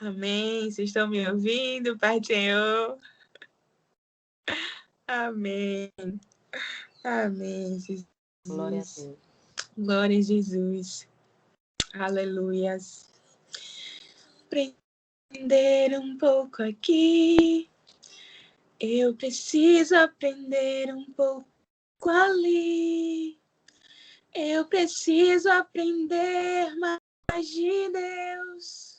Amém. Vocês estão me ouvindo, Pai do Senhor? Amém. Amém, Jesus. Glória a Deus. Glória a Jesus. Aleluias. Aprender um pouco aqui. Eu preciso aprender um pouco ali. Eu preciso aprender mais de Deus.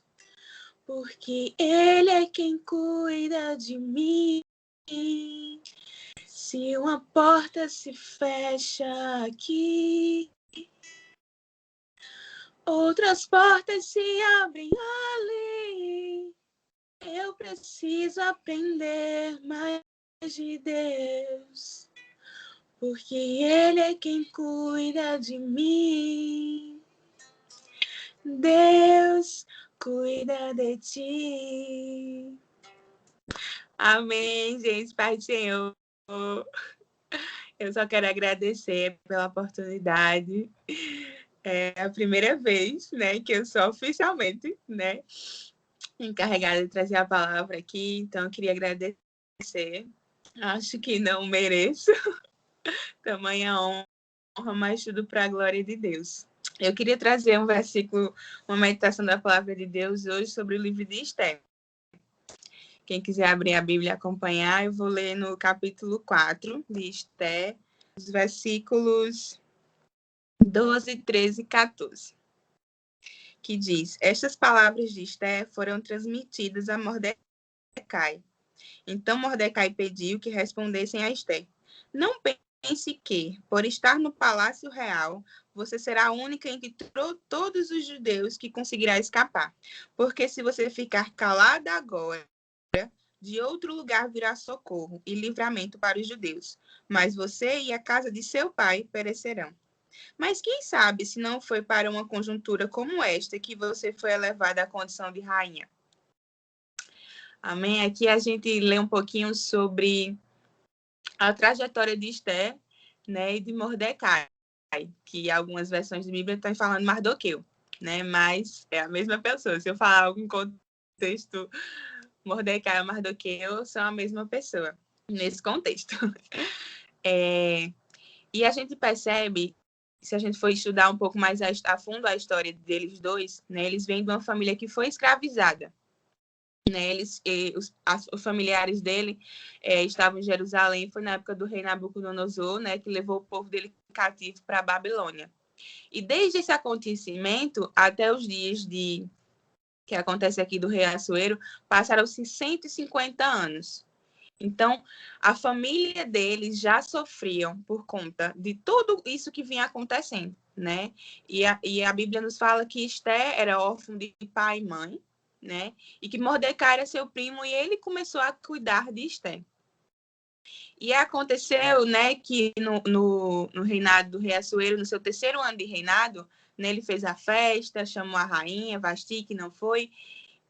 Porque Ele é quem cuida de mim. Se uma porta se fecha aqui, outras portas se abrem ali. Eu preciso aprender mais de Deus, porque Ele é quem cuida de mim. Deus cuida de ti. Amém, gente, Pai do Senhor. Eu só quero agradecer pela oportunidade. É a primeira vez, né, que eu sou oficialmente, né, encarregada de trazer a palavra aqui. Então, eu queria agradecer. Acho que não mereço tamanha honra, mas tudo para a glória de Deus. Eu queria trazer um versículo, uma meditação da palavra de Deus hoje sobre o livro de Esther. Quem quiser abrir a Bíblia e acompanhar, eu vou ler no capítulo 4 de Esther, os versículos 12, 13 e 14, que diz: Estas palavras de Esther foram transmitidas a Mordecai. Então Mordecai pediu que respondessem a Esther: Não pense que, por estar no palácio real, você será a única entre todos os judeus que conseguirá escapar. Porque se você ficar calada agora, de outro lugar virá socorro e livramento para os judeus, mas você e a casa de seu pai perecerão. Mas quem sabe se não foi para uma conjuntura como esta que você foi elevada à condição de rainha? Amém? Aqui a gente lê um pouquinho sobre a trajetória de Esther, né, e de Mordecai, que algumas versões de Bíblia estão falando Mardoqueu, né, mas é a mesma pessoa. Se eu falar algum contexto, Mordecai ou Mardoqueu são a mesma pessoa, nesse contexto. E a gente percebe, se a gente for estudar um pouco mais a fundo a história deles dois, né, eles vêm de uma família que foi escravizada. Né, os familiares dele estavam em Jerusalém, foi na época do rei Nabucodonosor, né, que levou o povo dele cativo para a Babilônia. E desde esse acontecimento até os dias que acontece aqui do rei Assuero, passaram-se 150 anos. Então, a família deles já sofriam por conta de tudo isso que vinha acontecendo, né? E a Bíblia nos fala que Esther era órfã de pai e mãe, né? E que Mordecai era seu primo e ele começou a cuidar de Esther. E aconteceu, né, que no reinado do rei Assuero, no seu terceiro ano de reinado, né, ele fez a festa, chamou a rainha, Vasti, que não foi.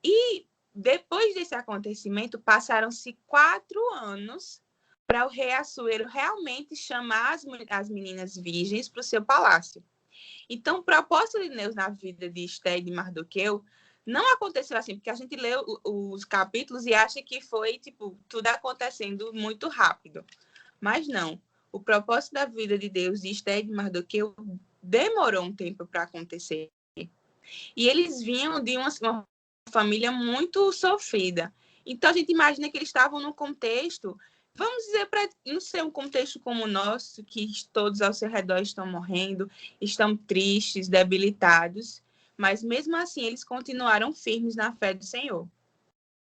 E depois desse acontecimento, passaram-se 4 anos para o rei Assuero realmente chamar as meninas virgens para o seu palácio. Então, o propósito de Deus na vida de Esther e de Mardoqueu não aconteceu assim, porque a gente lê os capítulos e acha que foi, tipo, tudo acontecendo muito rápido. Mas não. O propósito da vida de Deus de Esther e de Mardoqueu demorou um tempo para acontecer. E eles vinham de uma família muito sofrida. Então, a gente imagina que eles estavam num contexto, vamos dizer, para não ser um contexto como o nosso, que todos ao seu redor estão morrendo, estão tristes, debilitados, mas mesmo assim eles continuaram firmes na fé do Senhor.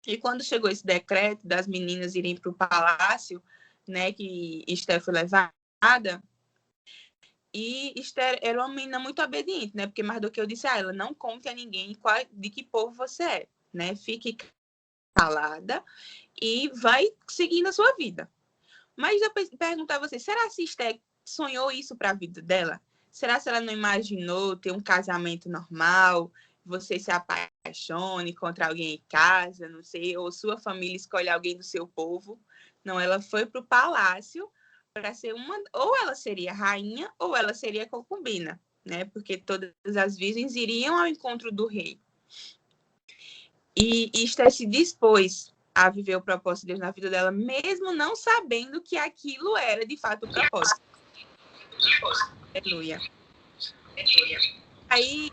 E quando chegou esse decreto das meninas irem para o palácio, né, que Esther foi levada, e Esther era uma menina muito obediente, né? Porque Mardoqueu disse a ela: não conte a ninguém de que povo você é, né? Fique calada e vai seguindo a sua vida. Mas eu pergunto a você: será que Esther sonhou isso para a vida dela? Será que ela não imaginou ter um casamento normal, você se apaixone contra alguém em casa, não sei, ou sua família escolhe alguém do seu povo? Não, ela foi para o palácio para ser ou ela seria rainha ou ela seria concubina, né? Porque todas as virgens iriam ao encontro do rei. E Esther se dispôs a viver o propósito de Deus na vida dela, mesmo não sabendo que aquilo era, de fato, o propósito. Aleluia. Aí,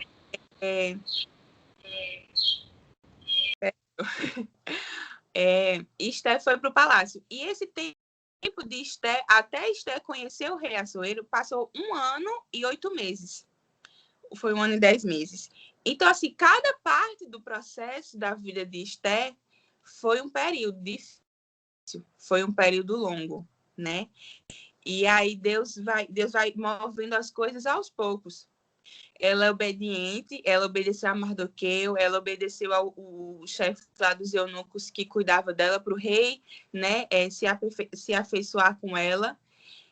Esther foi para o palácio. E esse tempo de Esther, até Esther conhecer o rei Assuero, passou 1 ano e 8 meses. Foi 1 ano e 10 meses. Então, assim, cada parte do processo da vida de Esther foi um período difícil, foi um período longo, né? E aí Deus vai movendo as coisas aos poucos. Ela é obediente, ela obedeceu a Mardoqueu, ela obedeceu ao chefe lá dos eunucos que cuidava dela para o rei, né, se afeiçoar com ela.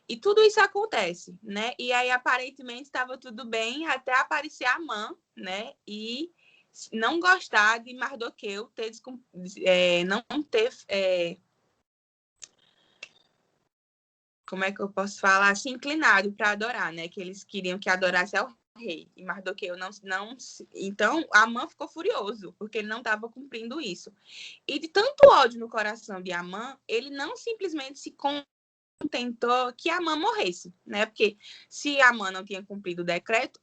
E tudo isso acontece, né? E aí, aparentemente, estava tudo bem até aparecer Amã, né? E não gostar de Mardoqueu, não ter... como é que eu posso falar? Se inclinado para adorar, né? Que eles queriam que adorasse ao rei. E Mardoqueu não... Então, Amã ficou furioso, porque ele não estava cumprindo isso. E de tanto ódio no coração de Amã, ele não simplesmente se contentou que Amã morresse, né? Porque se Amã não tinha cumprido o decreto,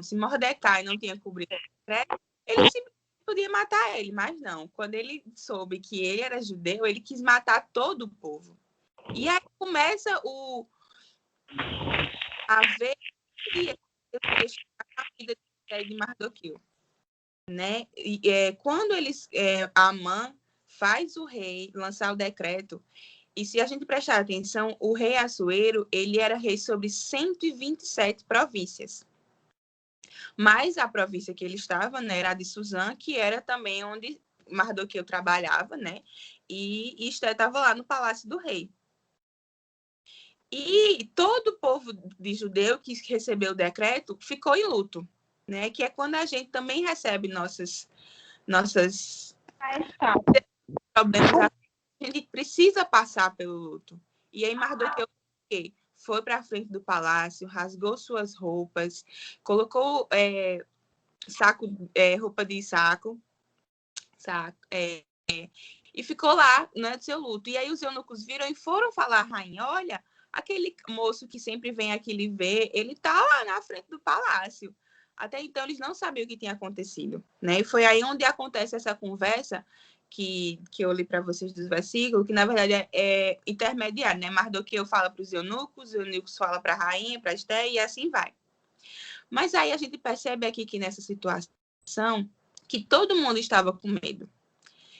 se Mordecai não tinha cumprido o decreto, ele podia matar ele, mas não. Quando ele soube que ele era judeu, ele quis matar todo o povo. E aí começa a ver que a vida de Mardoqueu, né? E, quando Amã faz o rei lançar o decreto. E se a gente prestar atenção, o rei Assuero, ele era rei sobre 127 províncias. Mas a província que ele estava, né, era a de Suzã, que era também onde Mardoqueu trabalhava, né? E Esther estava lá no palácio do rei. E todo o povo de judeu que recebeu o decreto ficou em luto, né? Que é quando a gente também recebe nossos problemas, a gente precisa passar pelo luto. E aí Mardoqueu foi para a frente do palácio, rasgou suas roupas, colocou roupa de saco e ficou lá, né, do seu luto. E aí os eunucos viram e foram falar à rainha: olha, aquele moço que sempre vem aqui lhe ver, ele está lá na frente do palácio. Até então eles não sabiam o que tinha acontecido, né? E foi aí onde acontece essa conversa que eu li para vocês dos versículos, que na verdade é intermediário, né? Mardoqueu fala para os eunucos fala para a rainha, para Esther, e assim vai. Mas aí a gente percebe aqui que nessa situação que todo mundo estava com medo.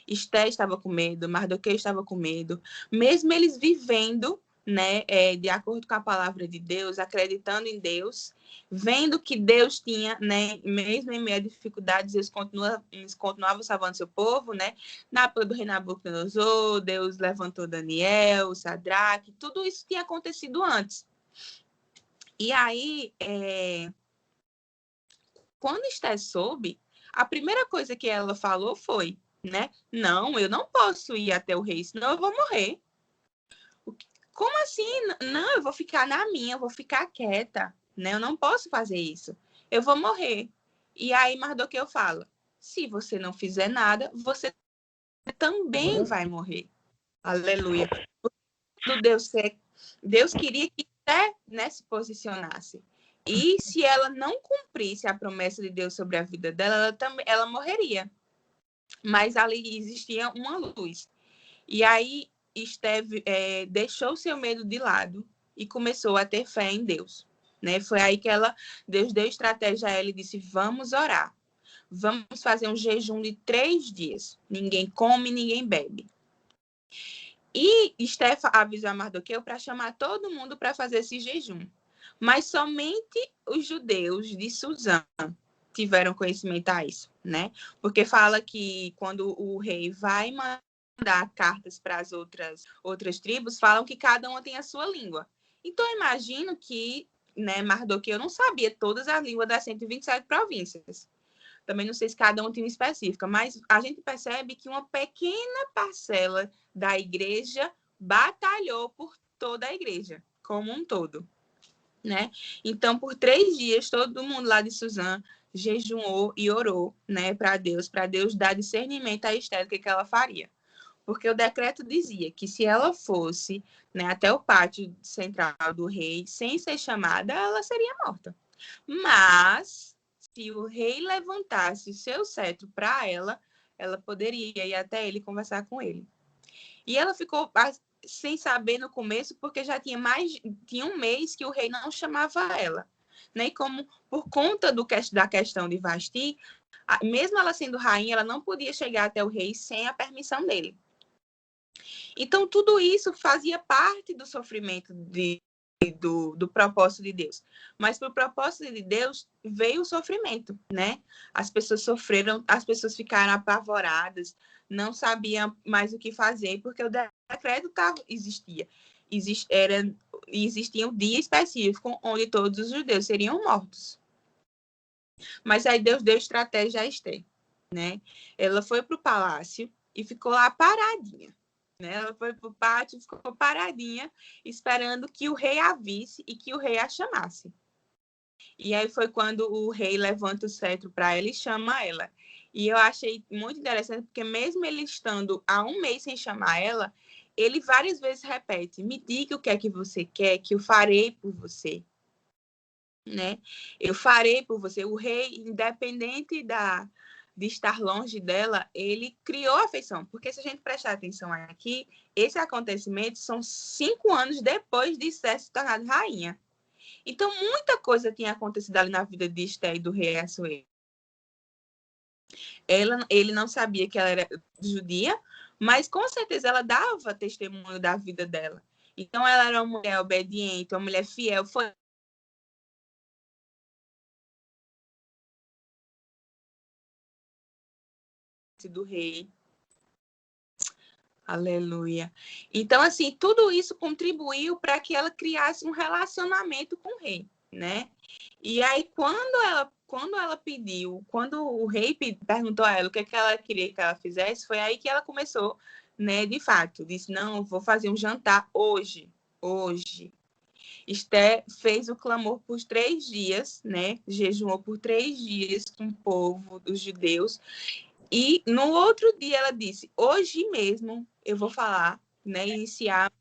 Esther estava com medo, Mardoqueu estava com medo, mesmo eles vivendo, né, de acordo com a palavra de Deus, acreditando em Deus, vendo que Deus tinha, né, mesmo em meio a dificuldades, eles continuavam salvando seu povo, né, na época do rei Nabucodonosor, Deus levantou Daniel, Sadraque, tudo isso tinha acontecido antes. E aí, quando Esther soube, a primeira coisa que ela falou foi, né? Não, eu não posso ir até o rei, senão eu vou morrer. Como assim? Não, eu vou ficar na minha, eu vou ficar quieta, né? Eu não posso fazer isso. Eu vou morrer. E aí Mardoqueu fala: se você não fizer nada, você também vai morrer. Aleluia. Deus queria que Esther, né, se posicionasse. E se ela não cumprisse a promessa de Deus sobre a vida dela, ela morreria. Mas ali existia uma luz. E aí Esther deixou seu medo de lado e começou a ter fé em Deus. Né? Foi aí que Deus deu estratégia a ela e disse: vamos orar. Vamos fazer um jejum de 3 dias. Ninguém come, ninguém bebe. E Esther avisou a Mardoqueu para chamar todo mundo para fazer esse jejum. Mas somente os judeus de Suzã tiveram conhecimento a isso, né? Porque fala que quando o rei vai mandar cartas para as outras tribos, falam que cada uma tem a sua língua. Então, eu imagino que, né, Mardoqueu não sabia todas as línguas das 127 províncias. Também não sei se cada um tem uma específica, mas a gente percebe que uma pequena parcela da igreja batalhou por toda a igreja, como um todo. Né? Então, por 3 dias, todo mundo lá de Suzã jejuou e orou, né, para Deus dar discernimento a Esther do que ela faria. Porque o decreto dizia que se ela fosse, né, até o pátio central do rei, sem ser chamada, ela seria morta. Mas, se o rei levantasse o seu cetro para ela, ela poderia ir até ele e conversar com ele. E ela ficou sem saber no começo, porque já tinha um mês que o rei não chamava ela. Né? E como, por conta da questão de Vasti, mesmo ela sendo rainha, ela não podia chegar até o rei sem a permissão dele. Então, tudo isso fazia parte do sofrimento do propósito de Deus. Mas para o propósito de Deus veio o sofrimento, né? As pessoas sofreram, as pessoas ficaram apavoradas, não sabiam mais o que fazer, porque o decreto existia. Existia um dia específico onde todos os judeus seriam mortos. Mas aí Deus deu estratégia a Esther, né? Ela foi para o palácio e ficou lá paradinha. Né? Ela foi para o pátio, ficou paradinha, esperando que o rei a visse e que o rei a chamasse. E aí foi quando o rei levanta o cetro para ela e chama ela. E eu achei muito interessante, porque mesmo ele estando há um mês sem chamar ela, ele várias vezes repete: me diga o que é que você quer, que eu farei por você. Né? Eu farei por você. O rei, independente de estar longe dela, ele criou a afeição. Porque se a gente prestar atenção aqui, esse acontecimento são 5 anos depois de Esther se tornar rainha. Então, muita coisa tinha acontecido ali na vida de Esther e do rei Assuero. Ele não sabia que ela era judia, mas com certeza ela dava testemunho da vida dela. Então, ela era uma mulher obediente, uma mulher fiel, foi do rei. Aleluia. Então, assim, tudo isso contribuiu para que ela criasse um relacionamento com o rei, né? E aí, quando o rei perguntou a ela o que ela queria que ela fizesse, foi aí que ela começou, né, de fato, disse, não, vou fazer um jantar hoje. Esther fez o clamor por 3 dias, né? Jejuou por 3 dias com o povo dos judeus. E no outro dia ela disse, hoje mesmo eu vou falar, né, iniciar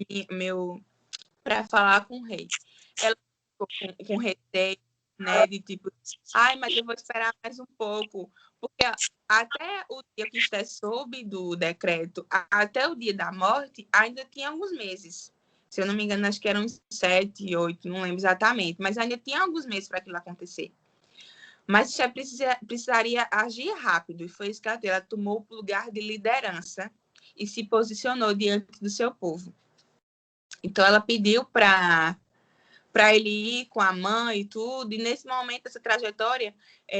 para falar com o rei. Ela ficou com receio, né, de tipo, mas eu vou esperar mais um pouco, porque até o dia que Esther soube do decreto, até o dia da morte, ainda tinha alguns meses. Se eu não me engano, acho que eram 7, 8, não lembro exatamente, mas ainda tinha alguns meses para aquilo acontecer. Mas já precisaria agir rápido, e foi isso que ela tomou o lugar de liderança e se posicionou diante do seu povo. Então, ela pediu para ele ir com a mãe e tudo, e nesse momento, essa trajetória,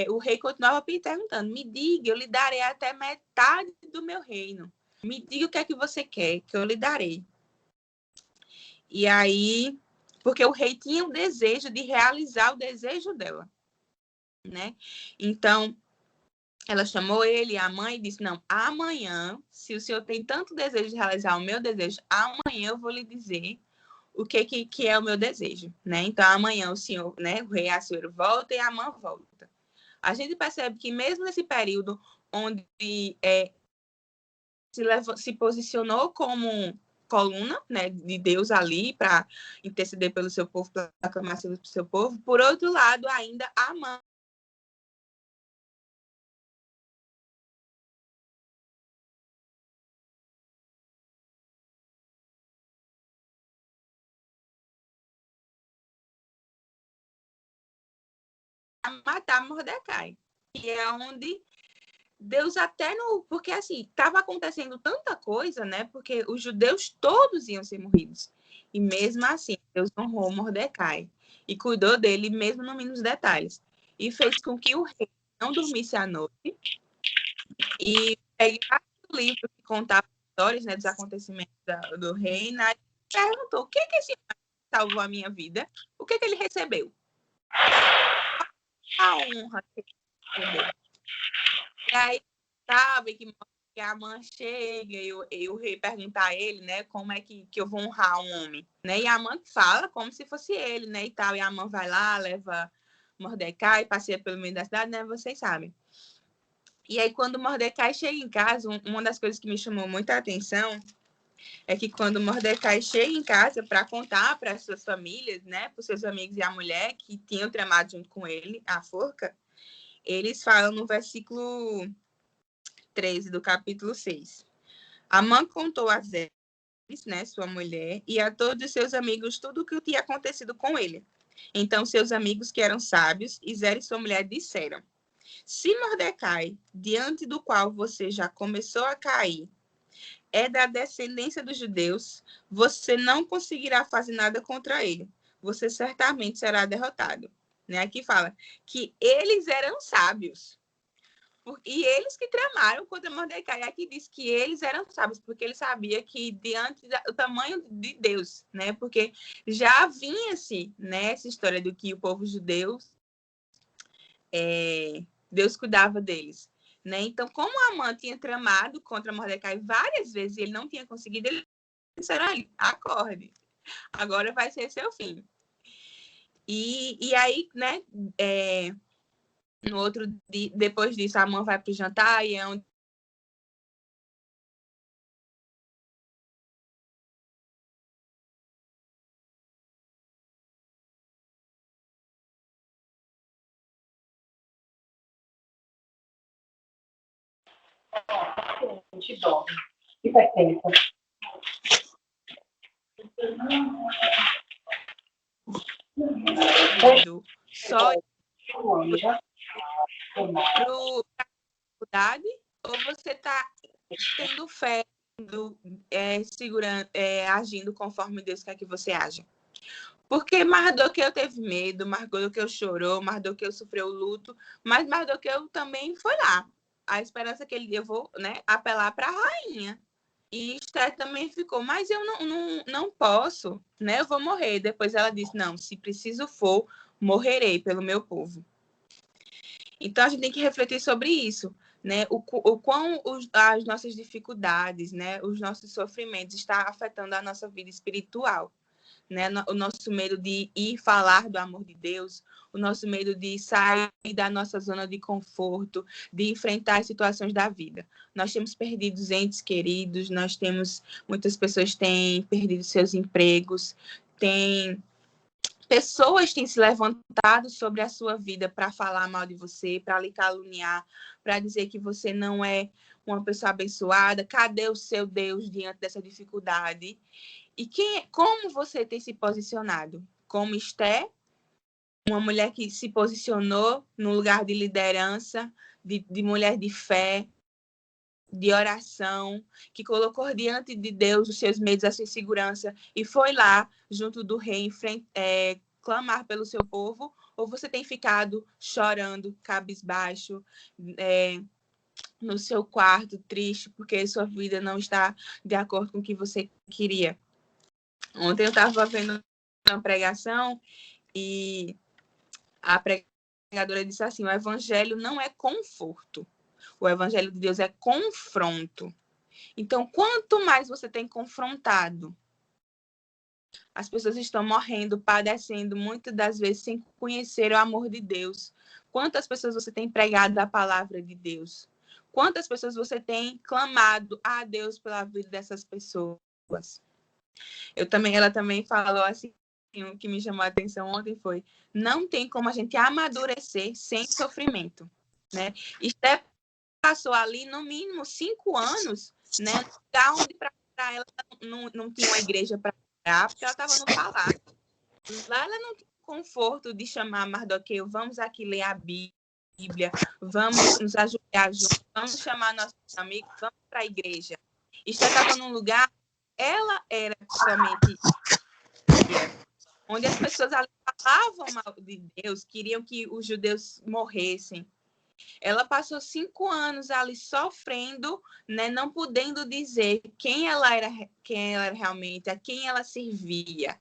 o rei continuava perguntando, me diga, eu lhe darei até metade do meu reino. Me diga o que é que você quer, que eu lhe darei. E aí, porque o rei tinha o desejo de realizar o desejo dela. Né? Então, ela chamou ele e a mãe e disse, não, amanhã, se o senhor tem tanto desejo de realizar o meu desejo, amanhã eu vou lhe dizer o que é o meu desejo, né? Então, amanhã o senhor, né, o rei Assuero volta e a mãe volta. A gente percebe que mesmo nesse período onde se posicionou como coluna, né, de Deus ali para interceder pelo seu povo, para aclamar pelo seu povo, por outro lado, ainda a mãe matar Mordecai, que é onde Deus até no... Porque, assim, estava acontecendo tanta coisa, né? Porque os judeus todos iam ser morridos. E mesmo assim, Deus honrou Mordecai e cuidou dele, mesmo no mínimos detalhes. E fez com que o rei não dormisse à noite e pegasse o livro que contava histórias, né, dos acontecimentos do reino e perguntou, o que esse homem salvou a minha vida? O que ele recebeu? A honra que ele recebeu. E aí, sabe, que a mãe chega e o rei pergunta a ele, né, como é que eu vou honrar um homem, né? E a mãe fala como se fosse ele, né, e tal. E a mãe vai lá, leva Mordecai, passeia pelo meio da cidade, né? Vocês sabem. E aí, quando Mordecai chega em casa, uma das coisas que me chamou muita atenção é que quando Mordecai chega em casa para contar para as suas famílias, né, para os seus amigos e a mulher que tinham tramado junto com ele a forca, eles falam no versículo 13 do capítulo 6. Amã contou a Zeres, né, sua mulher, e a todos os seus amigos tudo o que tinha acontecido com ele. Então seus amigos, que eram sábios, e Zeres, sua mulher, disseram: se Mordecai, diante do qual você já começou a cair, é da descendência dos judeus, você não conseguirá fazer nada contra ele. Você certamente será derrotado. Né? Aqui fala que eles eram sábios. E eles que tramaram contra Mordecai. Aqui diz que eles eram sábios, porque ele sabia que diante do tamanho de Deus, né? Porque já vinha-se, né, essa história do que o povo judeu, Deus cuidava deles. Né? Então, como Amã tinha tramado contra Mordecai várias vezes e ele não tinha conseguido, eles disseram: acorde, agora vai ser seu fim. E aí, né, no outro dia, depois disso, Amã vai para o jantar e é onde Que perfeito. só para a faculdade, ou você está tendo fé, segurando, agindo conforme Deus quer que você haja? Porque Mardoqueu teve medo, Mardoqueu chorou, Mardoqueu sofreu luto, mas Mardoqueu também foi lá. A esperança que ele levou, né, apelar para a rainha. E Esther também ficou, mas eu não posso, né? Eu vou morrer. Depois ela disse, não, se preciso for, morrerei pelo meu povo. Então a gente tem que refletir sobre isso, né? O quão as nossas dificuldades, né? Os nossos sofrimentos estão afetando a nossa vida espiritual. Né? O nosso medo de ir falar do amor de Deus, o nosso medo de sair da nossa zona de conforto, de enfrentar as situações da vida. Nós temos perdido entes queridos, muitas pessoas têm perdido seus empregos, pessoas têm se levantado sobre a sua vida para falar mal de você, para lhe caluniar, para dizer que você não é uma pessoa abençoada. Cadê o seu Deus diante dessa dificuldade? E como você tem se posicionado? Como Esther, uma mulher que se posicionou no lugar de liderança, de mulher de fé, de oração, que colocou diante de Deus os seus medos, a sua insegurança, e foi lá, junto do rei, clamar pelo seu povo? Ou você tem ficado chorando, cabisbaixo, no seu quarto, triste, porque sua vida não está de acordo com o que você queria? Ontem eu estava vendo uma pregação e a pregadora disse assim: o evangelho não é conforto, o evangelho de Deus é confronto. Então, quanto mais você tem confrontado, as pessoas estão morrendo, padecendo, muitas das vezes sem conhecer o amor de Deus. Quantas pessoas você tem pregado a palavra de Deus? Quantas pessoas você tem clamado a Deus pela vida dessas pessoas? Ela também falou assim, o que me chamou a atenção ontem foi: não tem como a gente amadurecer sem sofrimento, né? Esther passou ali no mínimo 5 anos, né? Onde para ela não tinha uma igreja para orar, porque ela estava no palácio. Lá ela não tinha conforto de chamar Mardoqueu: vamos aqui ler a Bíblia, vamos nos ajoelhar juntos, vamos chamar nossos amigos, vamos para a igreja. Esther estava num lugar, ela era somente onde as pessoas ali falavam mal de Deus, queriam que os judeus morressem. Ela passou 5 anos ali sofrendo, né, não podendo dizer quem ela era realmente, a quem ela servia.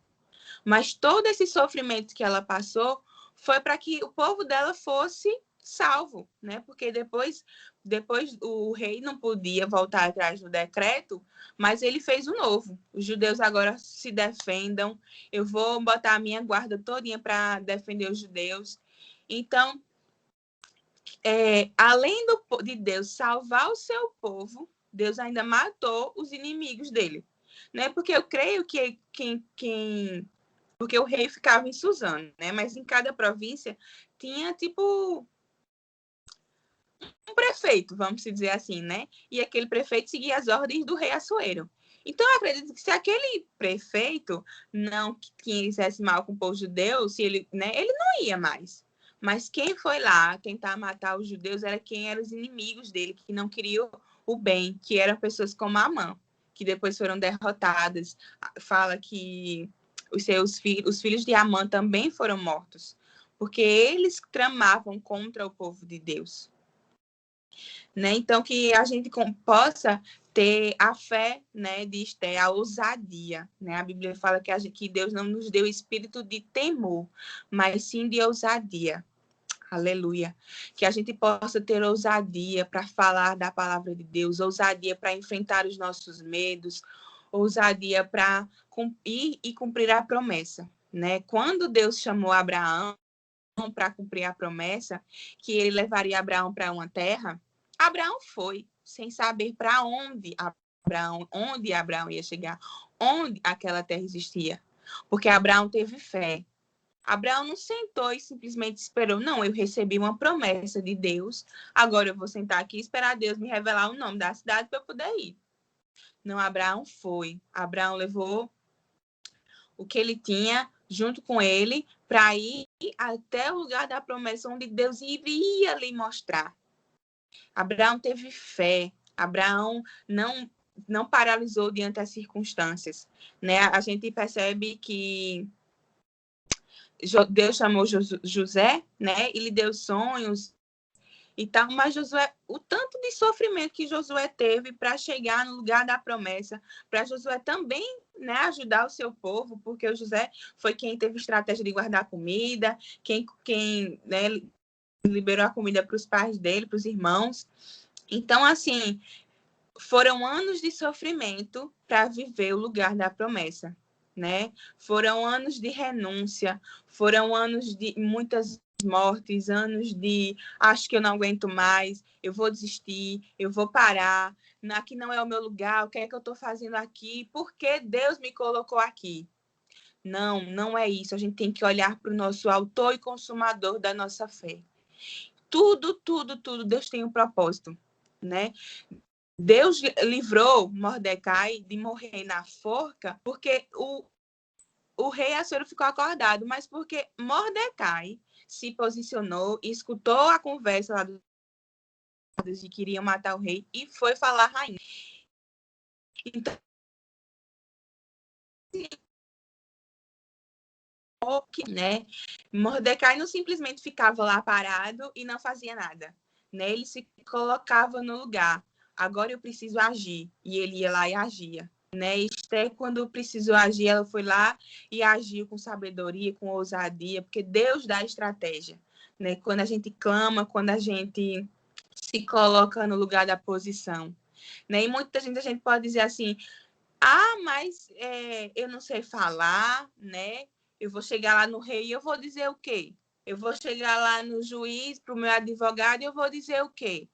Mas todo esse sofrimento que ela passou foi para que o povo dela fosse salvo, né? Porque depois o rei não podia voltar atrás do decreto, mas ele fez um novo. Os judeus agora se defendam. Eu vou botar a minha guarda todinha para defender os judeus. Então, além de Deus salvar o seu povo, Deus ainda matou os inimigos dele. Né? Porque eu creio que porque o rei ficava em Suzano, né? Mas em cada província tinha, tipo, um prefeito, vamos dizer assim, né? E aquele prefeito seguia as ordens do rei Assuero. Então, eu acredito que se aquele prefeito não quisesse mal com o povo judeu, se ele, né, ele não ia mais. Mas quem foi lá tentar matar os judeus era quem eram os inimigos dele, que não queriam o bem, que eram pessoas como Amã, que depois foram derrotadas. Fala que os filhos de Amã também foram mortos, porque eles tramavam contra o povo de Deus. Né? Então, que a gente possa ter a fé, né, de Esté, a ousadia. Né? A Bíblia fala que Deus não nos deu espírito de temor, mas sim de ousadia. Aleluia. Que a gente possa ter ousadia para falar da palavra de Deus, ousadia para enfrentar os nossos medos, ousadia para ir e cumprir a promessa. Né? Quando Deus chamou Abraão para cumprir a promessa, que ele levaria Abraão para uma terra, Abraão foi, sem saber para onde Abraão ia chegar, onde aquela terra existia. Porque Abraão teve fé. Abraão não sentou e simplesmente esperou. Não, eu recebi uma promessa de Deus, agora eu vou sentar aqui e esperar Deus me revelar o nome da cidade para eu poder ir. Não, Abraão foi. Abraão levou o que ele tinha junto com ele para ir até o lugar da promessa onde Deus iria lhe mostrar. Abraão teve fé. Abraão não paralisou diante das circunstâncias, né? A gente percebe que Deus chamou José, né? E lhe deu sonhos e tal, mas Josué, o tanto de sofrimento que Josué teve para chegar no lugar da promessa, para Josué também, né, ajudar o seu povo, porque o José foi quem teve estratégia de guardar comida, quem né, liberou a comida para os pais dele, para os irmãos. Então, assim, foram anos de sofrimento para viver o lugar da promessa, né? Foram anos de renúncia, foram anos de muitas mortes, anos de acho que eu não aguento mais, eu vou desistir, eu vou parar, aqui não é o meu lugar, o que é que eu estou fazendo aqui? Por que Deus me colocou aqui? Não, não é isso. A gente tem que olhar para o nosso autor e consumador da nossa fé. Tudo, Deus tem um propósito, né? Deus livrou Mordecai de morrer na forca porque o rei Assuero ficou acordado, mas porque Mordecai se posicionou, escutou a conversa lá dos que queriam matar o rei e foi falar à rainha. Então, né? Mordecai não simplesmente ficava lá parado e não fazia nada, né? Ele se colocava no lugar. Agora eu preciso agir. E ele ia lá e agia. Né? Esté, quando precisou agir, ela foi lá e agiu com sabedoria, com ousadia, porque Deus dá estratégia. Né? Quando a gente clama, quando a gente se coloca no lugar da posição. Né? E muita gente, a gente pode dizer assim, mas eu não sei falar, né? Eu vou chegar lá no rei e eu vou dizer o quê? Eu vou chegar lá no juiz, para o meu advogado, e eu vou dizer o quê?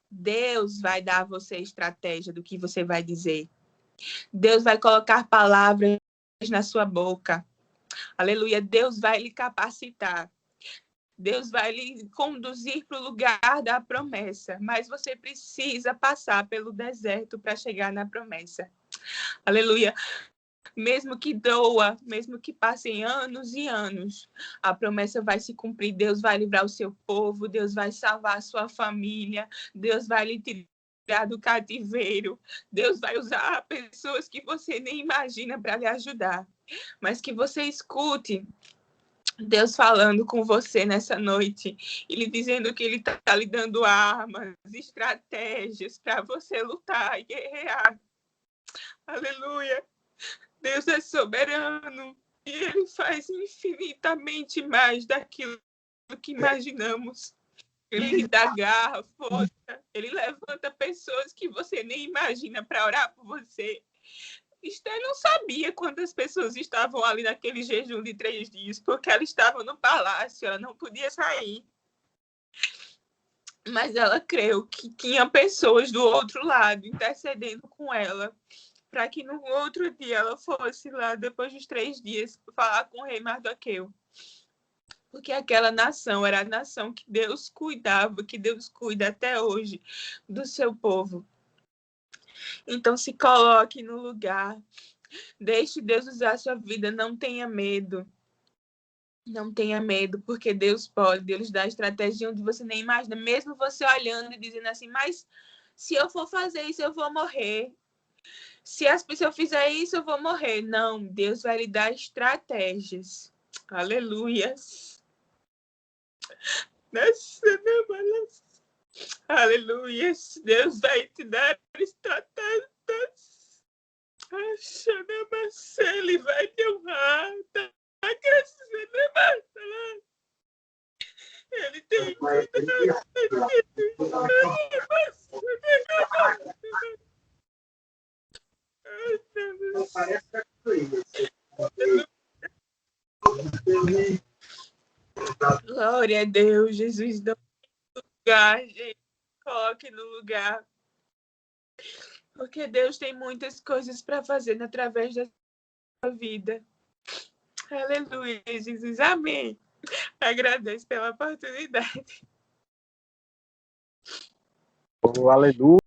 Deus vai dar a você estratégia do que você vai dizer. Deus vai colocar palavras na sua boca. Aleluia. Deus vai lhe capacitar. Deus vai lhe conduzir para o lugar da promessa. Mas você precisa passar pelo deserto para chegar na promessa. Aleluia. Mesmo que doa, mesmo que passem anos e anos, a promessa vai se cumprir. Deus vai livrar o seu povo, Deus vai salvar a sua família, Deus vai lhe tirar do cativeiro, Deus vai usar pessoas que você nem imagina para lhe ajudar. Mas que você escute Deus falando com você nessa noite, Ele dizendo que Ele está lhe dando armas, estratégias para você lutar e guerrear. Aleluia. Deus é soberano e Ele faz infinitamente mais daquilo que imaginamos. Ele lhe dá garra, força. Ele levanta pessoas que você nem imagina para orar por você. Esther não sabia quantas pessoas estavam ali naquele jejum de 3 dias, porque ela estava no palácio, ela não podia sair. Mas ela creu que tinha pessoas do outro lado intercedendo com ela, para que no outro dia ela fosse lá, depois dos 3 dias, falar com o rei Mardoqueu. Porque aquela nação era a nação que Deus cuidava, que Deus cuida até hoje do seu povo. Então se coloque no lugar. Deixe Deus usar a sua vida. Não tenha medo. Não tenha medo, porque Deus pode. Deus dá estratégia onde você nem imagina. Mesmo você olhando e dizendo assim, mas se eu for fazer isso, eu vou morrer. Se eu fizer isso, eu vou morrer. Não, Deus vai lhe dar estratégias. Aleluias. Aleluia. Deus vai te dar estratégias. Ele vai te honrar. Ele tem glória a Deus, Jesus, no lugar, gente. Coloque no lugar. Porque Deus tem muitas coisas para fazer através da sua vida. Aleluia, Jesus. Amém. Agradeço pela oportunidade. Oh, aleluia.